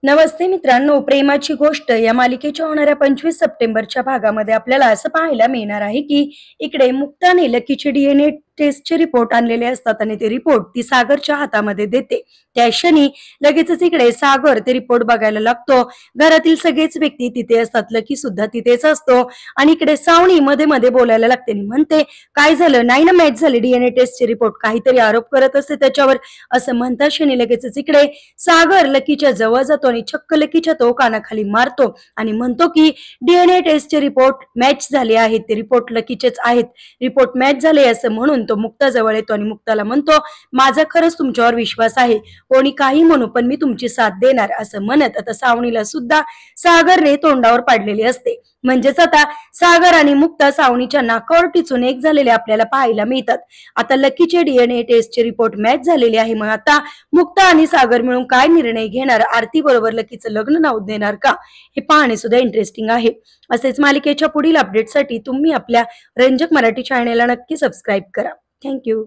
नमस्ते मित्रांनो, प्रेमाची गोष्ट या मालिकेच्या होणाऱ्या 25 सप्टेंबरच्या भागामध्ये आपल्याला असं पाहायला मिळणार आहे की इकडे मुक्ताने लकीचे डीएनए टेस्टचे रिपोर्ट आणलेले असतात आणि ते रिपोर्ट ती सागरच्या हातामध्ये देते। त्या क्षणी लगेचच इकडे सागर ते रिपोर्ट बघायला लागतो। घरातील सगळेच व्यक्ती तिथे असतात, लकी सुद्धा तिथेच असतो आणि इकडे सावनी मध्ये मध्ये बोलायला लागते आणि म्हणते, काय झालं, नाही ना मॅच झाली डीएनए टेस्टचे रिपोर्ट, काहीतरी आरोप करत असते त्याच्यावर असं म्हणता क्षणी लगेचच इकडे सागर लकीच्या जवळ जातो आणि चक्क लकीच्या तो कानाखाली मारतो आणि म्हणतो की डीएनए टेस्टचे रिपोर्ट मॅच झाले आहेत, ते रिपोर्ट लकीचेच आहेत, रिपोर्ट मॅच झाले असं म्हणून तो मुक्ता जवळ येतो आणि मुक्ताला म्हणतो, माझा खरंच तुमच्यावर विश्वास आहे, कोणी काही म्हणू पण मी तुमची साथ देणार असं म्हणत आता सावनीला सुद्धा सागरने तोंडावर पाडलेली असते। म्हणजेच आता सागर आणि मुक्ता सावनीच्या नाकावर टिचून एक झालेले आपल्याला पाहायला मिळतात। आता लकीचे डीएनए टेस्टचे रिपोर्ट मॅच झालेले आहे, मग आता मुक्ता आणि सागर मिळून काय निर्णय घेणार, आरती बरोबर लकीचं लग्न लावून देणार का, हे पाहणे सुद्धा इंटरेस्टिंग आहे। असेच मालिकेच्या पुढील अपडेटसाठी तुम्ही आपल्या रंजक मराठी चॅनेलला नक्की सबस्क्राईब करा। थँक्यू।